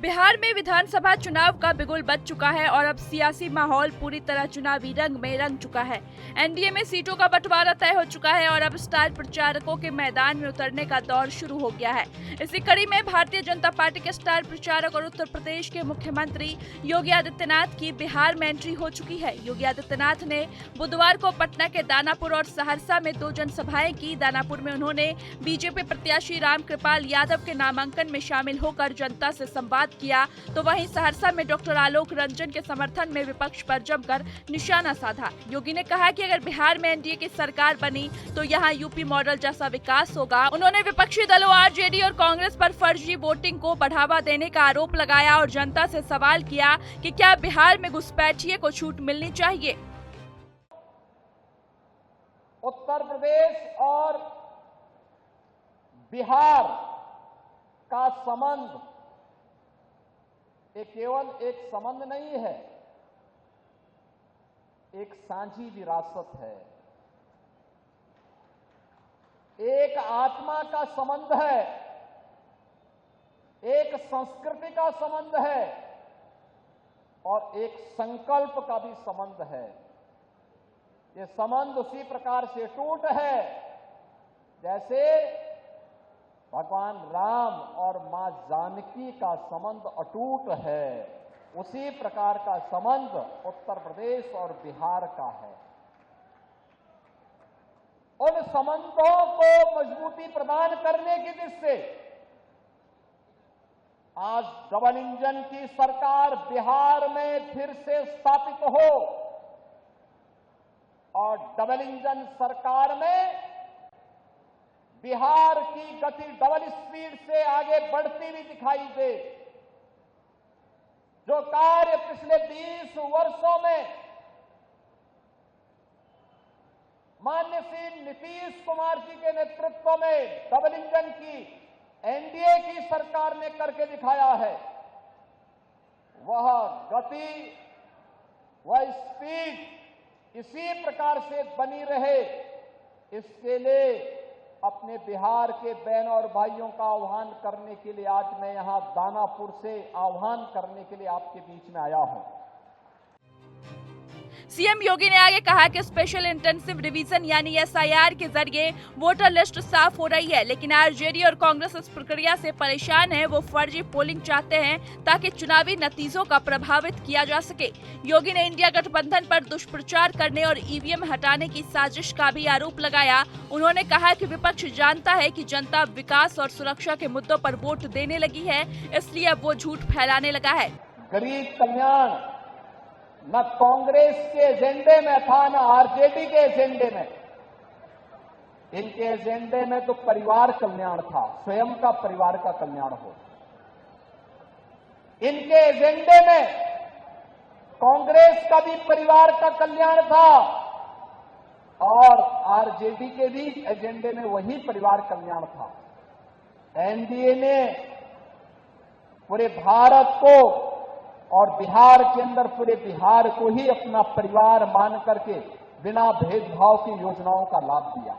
बिहार में विधानसभा चुनाव का बिगुल बज चुका है और अब सियासी माहौल पूरी तरह चुनावी रंग में रंग चुका है। एनडीए में सीटों का बंटवारा तय हो चुका है और अब स्टार प्रचारकों के मैदान में उतरने का दौर शुरू हो गया है। इसी कड़ी में भारतीय जनता पार्टी के स्टार प्रचारक और उत्तर प्रदेश के मुख्यमंत्री योगी आदित्यनाथ की बिहार में एंट्री हो चुकी है। योगी आदित्यनाथ ने बुधवार को पटना के दानापुर और सहरसा में 2 जनसभाएं की। दानापुर में उन्होंने बीजेपी प्रत्याशी रामकृपाल यादव के नामांकन में शामिल होकर जनता से संवाद किया, तो वहीं सहरसा में डॉक्टर आलोक रंजन के समर्थन में विपक्ष पर जमकर निशाना साधा। योगी ने कहा कि अगर बिहार में एनडीए की सरकार बनी तो यहां यूपी मॉडल जैसा विकास होगा। उन्होंने विपक्षी दलों आरजेडी और कांग्रेस पर फर्जी वोटिंग को बढ़ावा देने का आरोप लगाया और जनता से सवाल किया कि क्या बिहार में घुसपैठिए को छूट मिलनी चाहिए। उत्तर प्रदेश और बिहार का संबंध ये केवल एक संबंध नहीं है, एक साझी विरासत है, एक आत्मा का संबंध है, एक संस्कृति का संबंध है और एक संकल्प का भी संबंध है। ये संबंध उसी प्रकार से टूट है जैसे भगवान राम और मां जानकी का संबंध अटूट है। उसी प्रकार का संबंध उत्तर प्रदेश और बिहार का है। उन संबंधों को मजबूती प्रदान करने की दृष्टि से आज डबल इंजन की सरकार बिहार में फिर से स्थापित हो और डबल इंजन सरकार में बिहार की गति डबल स्पीड से आगे बढ़ती हुई दिखाई दे। जो कार्य पिछले 20 वर्षों में माननीय श्री नीतीश कुमार जी के नेतृत्व में डबल इंजन की एनडीए की सरकार ने करके दिखाया है, वह गति, वह स्पीड इसी प्रकार से बनी रहे, इसके लिए अपने बिहार के बहनों और भाइयों का आह्वान करने के लिए आज मैं यहां दानापुर से आह्वान करने के लिए आपके बीच में आया हूं। सीएम योगी ने आगे कहा कि स्पेशल इंटेंसिव रिवीजन यानी एसआईआर के जरिए वोटर लिस्ट साफ हो रही है, लेकिन आरजेडी और कांग्रेस इस प्रक्रिया से परेशान है। वो फर्जी पोलिंग चाहते हैं ताकि चुनावी नतीजों का प्रभावित किया जा सके। योगी ने इंडिया गठबंधन पर दुष्प्रचार करने और ईवीएम हटाने की साजिश का भी आरोप लगाया। उन्होंने कहा कि विपक्ष जानता है कि जनता विकास और सुरक्षा के मुद्दों पर वोट देने लगी है, इसलिए अब वो झूठ फैलाने लगा है। गरीब कल्याण न कांग्रेस के एजेंडे में था, न आरजेडी के एजेंडे में। इनके एजेंडे में तो परिवार कल्याण था, स्वयं का परिवार का कल्याण हो। इनके एजेंडे में कांग्रेस का भी परिवार का कल्याण था और आरजेडी के भी एजेंडे में वही परिवार कल्याण था। एनडीए ने पूरे भारत को और बिहार के अंदर पूरे बिहार को ही अपना परिवार मान करके बिना भेदभाव की योजनाओं का लाभ दिया।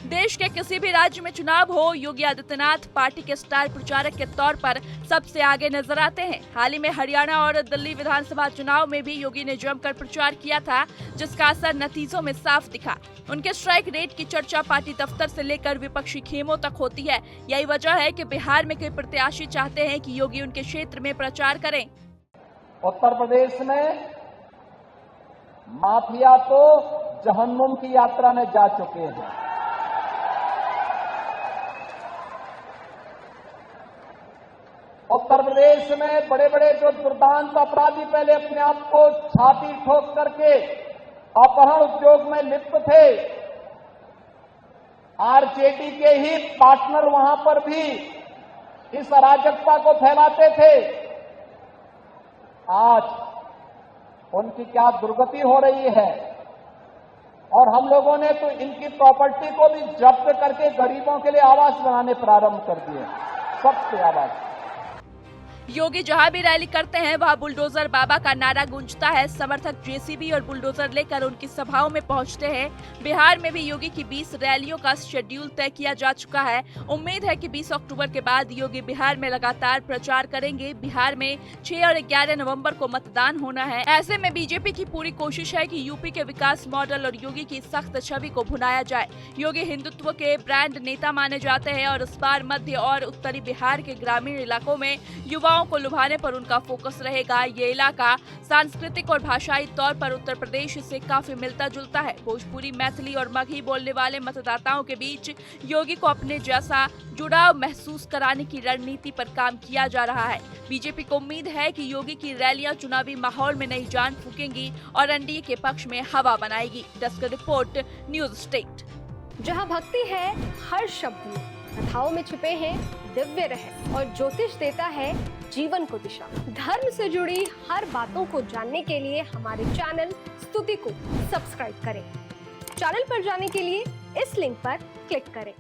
देश के किसी भी राज्य में चुनाव हो, योगी आदित्यनाथ पार्टी के स्टार प्रचारक के तौर पर सबसे आगे नजर आते हैं। हाल ही में हरियाणा और दिल्ली विधानसभा चुनाव में भी योगी ने जमकर प्रचार किया था, जिसका असर नतीजों में साफ दिखा। उनके स्ट्राइक रेट की चर्चा पार्टी दफ्तर से लेकर विपक्षी खेमों तक होती है। यही वजह है कि बिहार में कई प्रत्याशी चाहते हैं कि योगी उनके क्षेत्र में प्रचार करें। उत्तर प्रदेश में माफिया तो जहन्नुम की यात्रा में जा चुके हैं। उत्तर प्रदेश में बड़े बड़े जो दुर्दांत अपराधी पहले अपने आप को छाती ठोक करके अपहरण उद्योग में लिप्त थे, आरजेडी के ही पार्टनर वहां पर भी इस अराजकता को फैलाते थे। आज उनकी क्या दुर्गति हो रही है और हम लोगों ने तो इनकी प्रॉपर्टी को भी जब्त करके गरीबों के लिए आवास बनाने प्रारंभ कर दिए, सबसे आवास। योगी जहां भी रैली करते हैं वहां बुलडोजर बाबा का नारा गूंजता है। समर्थक जेसीबी और बुलडोजर लेकर उनकी सभाओं में पहुंचते हैं। बिहार में भी योगी की 20 रैलियों का शेड्यूल तय किया जा चुका है। उम्मीद है कि 20 अक्टूबर के बाद योगी बिहार में लगातार प्रचार करेंगे। बिहार में 6 और 11 नवंबर को मतदान होना है। ऐसे में बीजेपी की पूरी कोशिश है कि यूपी के विकास मॉडल और योगी की सख्त छवि को भुनाया जाए। योगी हिंदुत्व के ब्रांड नेता माने जाते हैं और इस बार मध्य और उत्तरी बिहार के ग्रामीण इलाकों में युवाओं को लुभाने पर उनका फोकस रहेगा। ये इलाका सांस्कृतिक और भाषाई तौर पर उत्तर प्रदेश से काफी मिलता जुलता है। भोजपुरी, मैथिली और मगही बोलने वाले मतदाताओं के बीच योगी को अपने जैसा जुड़ाव महसूस कराने की रणनीति पर काम किया जा रहा है। बीजेपी को उम्मीद है कि योगी की रैलियां चुनावी माहौल में नई जान फूकेंगी और एनडीए के पक्ष में हवा बनाएगी। Desk report, news state. जहां भक्ति है हर शब्द में, कथाओं में छुपे हैं दिव्य रहस्य और ज्योतिष देता है जीवन को दिशा। धर्म से जुड़ी हर बातों को जानने के लिए हमारे चैनल स्तुति को सब्सक्राइब करें। चैनल पर जाने के लिए इस लिंक पर क्लिक करें।